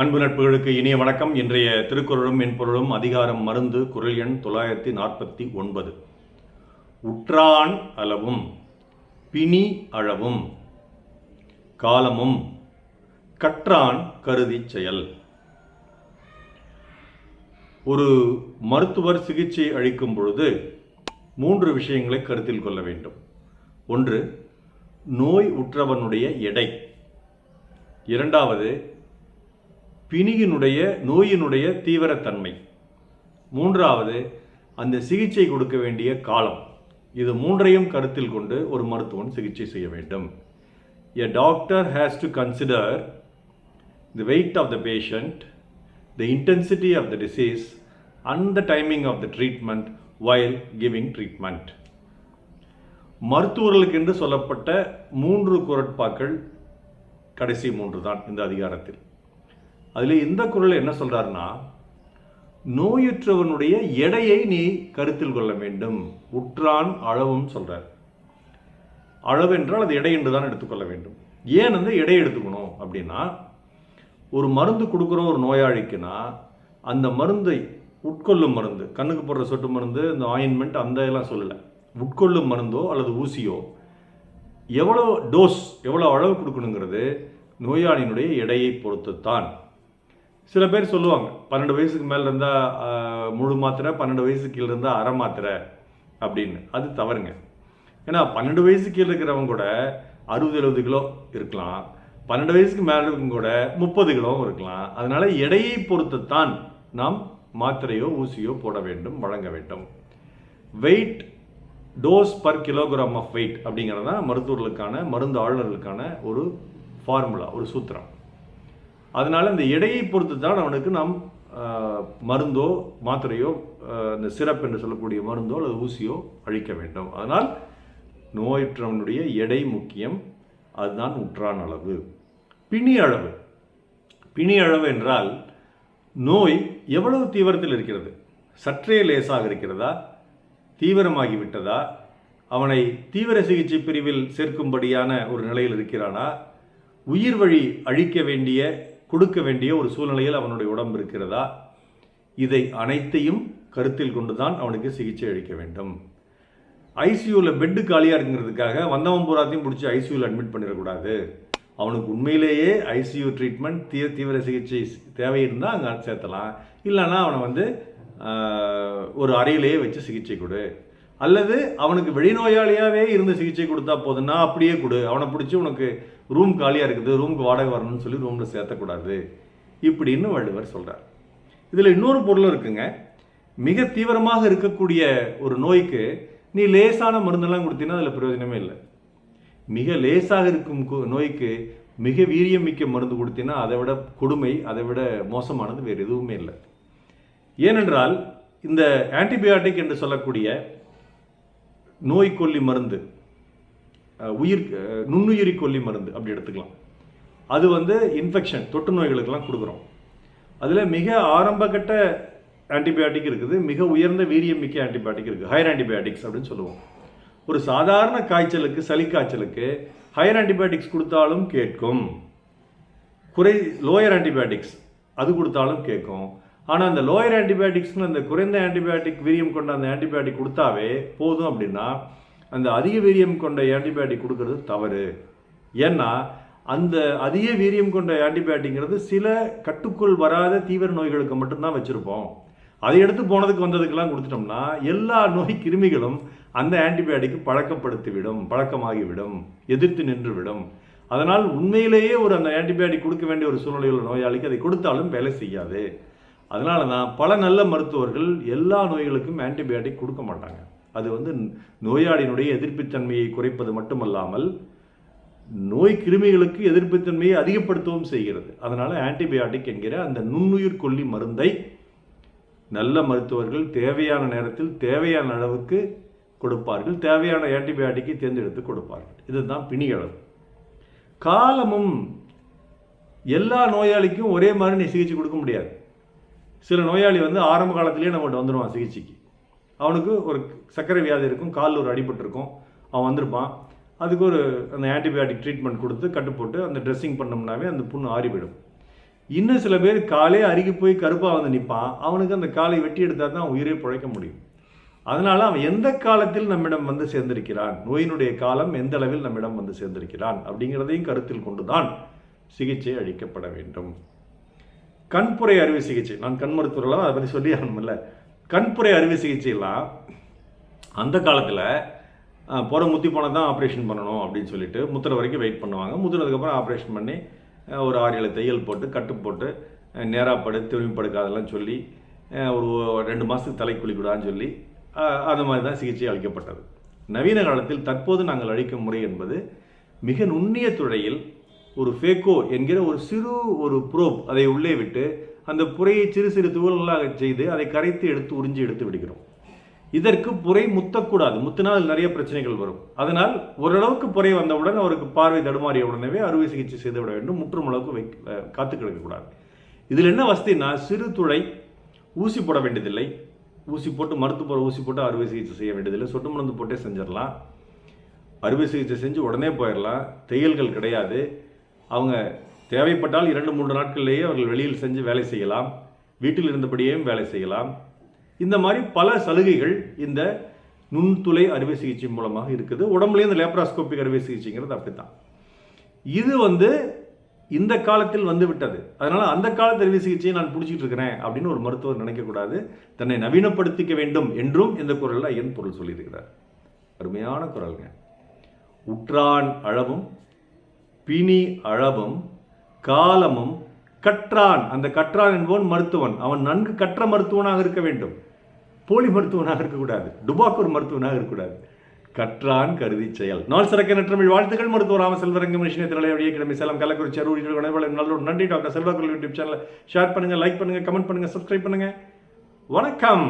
அன்பு நட்புகளுக்கு இனிய வணக்கம். இன்றைய திருக்குறளும் மென்பொருளும் அதிகாரம் மருந்து, குறள் எண் 949. உற்றான் அளவும் பிணி அளவும் காலமும் கற்றான் கருதி செயல். ஒரு மருத்துவர் சிகிச்சை அளிக்கும் பொழுது 3 விஷயங்களை கருத்தில் கொள்ள வேண்டும். ஒன்று, நோய் உற்றவனுடைய எடை. இரண்டாவது, நோயினுடைய தீவிரத்தன்மை. மூன்றாவது, அந்த சிகிச்சை கொடுக்க வேண்டிய காலம். இது 3ஐயும் கருத்தில் கொண்டு ஒரு மருத்துவன் சிகிச்சை செய்ய வேண்டும். A doctor has to consider the weight of the patient, the intensity of the disease and the timing of the treatment while giving treatment. மருத்துவர்களுக்கு என்று சொல்லப்பட்ட 3 குறட்பாக்கள் கடைசி 3 தான் இந்த அதிகாரத்தில். அதில் இந்த குறள் என்ன சொல்றாருன்னா, நோயுற்றவனுடைய எடையை நீ கருத்தில் கொள்ள வேண்டும். உற்றான் அளவும் சொல்றார். அளவு என்றால் அது எடை என்று தான் எடுத்துக்கொள்ள வேண்டும். ஏன் அந்த எடை எடுத்துக்கணும் அப்படின்னா, ஒரு மருந்து கொடுக்குறோம் ஒரு நோயாளிக்குன்னா, அந்த மருந்தை உட்கொள்ளும் மருந்து, கண்ணுக்கு போடுற சொட்டு மருந்து, இந்த ஆயின்மெண்ட் அந்த எல்லாம் சொல்லலை, உட்கொள்ளும் மருந்தோ அல்லது ஊசியோ எவ்வளோ டோஸ், எவ்வளோ அளவு கொடுக்கணுங்கிறது நோயாளியினுடைய எடையை பொறுத்துத்தான். சில பேர் சொல்லுவாங்க, 12 வயசுக்கு மேலே இருந்தால் முழு மாத்திரை, 12 வயசுக்கு கீழே இருந்தால் அரை மாத்திரை அப்படின்னு. அது தவறுங்க. ஏன்னா 12 வயசுக்கு கீழே இருக்கிறவங்க கூட 60-70 கிலோ இருக்கலாம், 12 வயசுக்கு மேலே இருக்கும் கூட 30 கிலோவும் இருக்கலாம். அதனால் எடையை பொறுத்துத்தான் நாம் மாத்திரையோ ஊசியோ போட வேண்டும், வழங்க வேண்டும். Weight, dose per kilogram of weight அப்படிங்கிறது தான் மருத்துவர்களுக்கான, மருந்து ஆளுநர்களுக்கான ஒரு ஃபார்முலா, ஒரு சூத்திரம். அதனால் இந்த எடையை பொறுத்து தான் அவனுக்கு நாம் மருந்தோ மாத்திரையோ, இந்த சிரப் என்று சொல்லக்கூடிய மருந்தோ அல்லது ஊசியோ அளிக்க வேண்டும். அதனால் நோயுற்றவனுடைய எடை முக்கியம். அதுதான் உற்றான் அளவு. பிணி அளவு. பிணி அளவு என்றால் நோய் எவ்வளவு தீவிரத்தில் இருக்கிறது, சற்றே லேசாக இருக்கிறதா, தீவிரமாகிவிட்டதா, அவனை தீவிர சிகிச்சை பிரிவில் சேர்க்கும்படியான ஒரு நிலையில் இருக்கிறானா, உயிர் வழி அழிக்க வேண்டிய, கொடுக்க வேண்டிய ஒரு சூழ்நிலையில் அவனுடைய உடம்பு இருக்கிறதா, இதை அனைத்தையும் கருத்தில் கொண்டுதான் அவனுக்கு சிகிச்சை அளிக்க வேண்டும். ஐசியூவில் பெட்டு காலியாக இருக்குங்கிறதுக்காக வந்தவன் பூராத்தையும் பிடிச்சி ஐசியூவில் அட்மிட் பண்ணிடக்கூடாது. அவனுக்கு உண்மையிலேயே ஐசியூ ட்ரீட்மெண்ட், தீவிர சிகிச்சை தேவை இருந்தால் அங்கே சேர்த்தலாம். இல்லைன்னா அவனை ஒரு அறையிலேயே வச்சு சிகிச்சை கொடு, அல்லது அவனுக்கு வெளிநோயாளியாகவே இருந்து சிகிச்சை கொடுத்தா போதுன்னா அப்படியே கொடு. அவனை பிடிச்சி உனக்கு ரூம் காலியாக இருக்குது, ரூமுக்கு வாடகை வரணும்னு சொல்லி ரூமில் சேர்த்தக்கூடாது இப்படின்னு வள்ளுவர் சொல்கிறார். இதில் இன்னொரு பொருளும் இருக்குங்க. மிக தீவிரமாக இருக்கக்கூடிய ஒரு நோய்க்கு நீ லேசான மருந்தெல்லாம் கொடுத்தீங்கன்னா அதில் பிரயோஜனமே இல்லை. மிக லேசாக இருக்கும் நோய்க்கு மிக வீரியம் மிக்க மருந்து கொடுத்தீங்கன்னா அதை விட கொடுமை, அதை விட மோசமானது வேறு எதுவுமே இல்லை. ஏனென்றால் இந்த ஆன்டிபயாட்டிக் என்று சொல்லக்கூடிய நோய் கொல்லி மருந்து, நுண்ணுயிரி கொல்லி மருந்து அப்படி எடுத்துக்கலாம். அது இன்ஃபெக்ஷன், தொற்று நோய்களுக்கெல்லாம் கொடுக்குறோம். அதில் மிக ஆரம்பகட்ட ஆன்டிபயாட்டிக் இருக்குது, மிக உயர்ந்த வீரியம் மிக்க ஆன்டிபயாட்டிக் இருக்குது, ஹையர் ஆன்டிபயாட்டிக்ஸ் அப்படின்னு சொல்லுவோம். ஒரு சாதாரண காய்ச்சலுக்கு, சளி காய்ச்சலுக்கு ஹையர் ஆன்டிபயாட்டிக்ஸ் கொடுத்தாலும் கேட்கும், லோயர் ஆன்டிபயாட்டிக்ஸ் அது கொடுத்தாலும் கேட்கும். ஆனால் அந்த லோயர் ஆன்டிபயாட்டிக்ஸ்னு அந்த குறைந்த ஆன்டிபயாட்டிக் வீரியம் கொண்ட அந்த ஆன்டிபயாட்டிக் கொடுத்தாவே போதும் அப்படின்னா அந்த அதிக வீரியம் கொண்ட ஆன்டிபயாட்டிக் கொடுக்கறது தவறு. ஏன்னா அந்த அதிக வீரியம் கொண்ட ஆன்டிபயாட்டிக்ங்கிறது சில கட்டுக்குள் வராத தீவிர நோய்களுக்கு மட்டும்தான் வச்சுருப்போம். அதை எடுத்து போனதுக்கு வந்ததுக்கெல்லாம் கொடுத்துட்டோம்னா எல்லா நோய் கிருமிகளும் அந்த ஆன்டிபயாட்டிக் பழக்கமாகிவிடும், எதிர்த்து நின்றுவிடும். அதனால் உண்மையிலேயே அந்த ஆன்டிபயாட்டிக் கொடுக்க வேண்டிய ஒரு சூழ்நிலையில் நோயாளிக்கு அதை கொடுத்தாலும் வேலை செய்யாது. அதனால தான் பல நல்ல மருத்துவர்கள் எல்லா நோய்களுக்கும் ஆன்டிபயாட்டிக் கொடுக்க மாட்டாங்க. அது நோயாளியினுடைய எதிர்ப்புத்தன்மையை குறைப்பது மட்டுமல்லாமல் நோய் கிருமிகளுக்கு எதிர்ப்புத்தன்மையை அதிகப்படுத்தவும் செய்கிறது. அதனால் ஆன்டிபயாட்டிக் என்கிற அந்த நுண்ணுயிர் கொல்லி மருந்தை நல்ல மருத்துவர்கள் தேவையான நேரத்தில் தேவையான அளவுக்கு கொடுப்பார்கள், தேவையான ஆன்டிபயாட்டிக்கை தேர்ந்தெடுத்து கொடுப்பார்கள். இதுதான் பிணி அளவு. காலமும் எல்லா நோயாளிக்கும் ஒரே மாதிரி நீ சிகிச்சை கொடுக்க முடியாது. சில நோயாளி ஆரம்ப காலத்திலேயே நம்மகிட்ட வந்துடுவான் சிகிச்சைக்கு. அவனுக்கு ஒரு சர்க்கரை வியாதி இருக்கும், காலில் ஒரு அடிபட்டு இருக்கும், அவன் வந்திருப்பான். அதுக்கு அந்த ஆன்டிபயாட்டிக் ட்ரீட்மெண்ட் கொடுத்து கட்டு போட்டு அந்த ட்ரெஸ்ஸிங் பண்ணோம்னாவே அந்த புண்ணு ஆறி போயிடும். இன்னும் சில பேர் காலே அருகி போய் கருப்பாக வந்து நிற்பான். அவனுக்கு அந்த காலை வெட்டி எடுத்தால் தான் உயிரை பிழைக்க முடியும். அதனால் அவன் எந்த காலத்தில் நம்மிடம் வந்து சேர்ந்திருக்கிறான், நோயினுடைய காலம் எந்த அளவில் நம்மிடம் வந்து சேர்ந்திருக்கிறான் அப்படிங்கிறதையும் கருத்தில் கொண்டுதான் சிகிச்சை அளிக்கப்பட வேண்டும். கண்புரை அறுவை சிகிச்சை, நான் கண் மருத்துவரெல்லாம் அதை பற்றி சொல்லி ஆகணும்ல. கண்புரை அறுவை சிகிச்சையெல்லாம் அந்த காலத்தில் முத்தி போனால் தான் ஆப்ரேஷன் பண்ணணும் அப்படின்னு சொல்லிட்டு முத்துற வரைக்கும் வெயிட் பண்ணுவாங்க. முத்துனதுக்கப்புறம் ஆப்ரேஷன் பண்ணி ஒரு 6-7 தையல் போட்டு கட்டு போட்டு நேராக படு திரும்பி படுக்காதெல்லாம் சொல்லி ஒரு 2 மாதத்துக்கு தலை குளிக்கூடான்னு சொல்லி அந்த மாதிரி தான் சிகிச்சை அளிக்கப்பட்டது. நவீன காலத்தில் தற்போது நாங்கள் அளிக்கும் முறை என்பது மிக நுண்ணிய துறையில் ஒரு ஃபேக்கோ என்கிற ஒரு ப்ரோப் அதை உள்ளே விட்டு அந்த புரையை சிறு சிறு துகள்களாக செய்து அதை கரைத்து எடுத்து உறிஞ்சி எடுத்து விடுகிறோம். இதற்கு புரை முத்தக்கூடாது, முத்தினால் நிறைய பிரச்சனைகள் வரும். அதனால் ஓரளவுக்கு புரை வந்தவுடன் அவருக்கு பார்வை தடுமாறிய உடனே அறுவை சிகிச்சை செய்து விட வேண்டும். முற்றும் அளவுக்கு காத்து கிடக்கக்கூடாது. இதில் என்ன வசதினா, சிறு துளை, ஊசி போட வேண்டியதில்லை. ஊசி போட்டு மருத்துவ ஊசி போட்டு அறுவை சிகிச்சை செய்ய வேண்டியதில்லை. சொட்டு மருந்து போட்டே செஞ்சிடலாம். அறுவை சிகிச்சை செஞ்சு உடனே போயிடலாம். தையல்கள் கிடையாது. அவங்க தேவைப்பட்டால் 2-3 நாட்கள்லேயே அவர்கள் வெளியில் செஞ்சு வேலை செய்யலாம். வீட்டில் இருந்தபடியே வேலை செய்யலாம். இந்த மாதிரி பல சலுகைகள் இந்த நுண்துளை அறுவை சிகிச்சை மூலமாக இருக்குது. உடம்புலேயே இந்த லேப்ராஸ்கோபிக் அறுவை சிகிச்சைங்கிறது அப்படித்தான். இது இந்த காலத்தில் வந்து விட்டது. அதனால் அந்த காலத்து அறுவை சிகிச்சையை நான் பிடிச்சிட்டு இருக்கிறேன் அப்படின்னு ஒரு மருத்துவர் நினைக்கக்கூடாது. தன்னை நவீனப்படுத்திக்க வேண்டும் என்றும் இந்த குரலில் ஐயன் பொருள் சொல்லியிருக்கிறார். அருமையான குரலுங்க. உற்றான் அளவும் பிணி அளவும் காலமும் கற்றான். அந்த கற்றான் என்பவன் மருத்துவன். அவன் நன்கு கற்ற மருத்துவனாக இருக்க வேண்டும். போலி மருத்துவனாக இருக்கக்கூடாது. டுபாக்கூர் மருத்துவனாக இருக்கக்கூடாது. கற்றான் கருதி செயல். நாள் சிறக்க நற்றமிழ் வாழ்த்துக்கள். மருத்துவர் ராம செல்வரங்கம் நிலைய கிழமை சேலம் கள்ளக்குறிச்சி அரூர் நல்ல நன்றி. டாக்டர் செல்வாக்குள் யூடியூப் சேனலை ஷேர் பண்ணுங்க, லைக் பண்ணுங்க, கமெண்ட் பண்ணுங்க, சப்ஸ்கிரைப் பண்ணுங்க. வணக்கம்.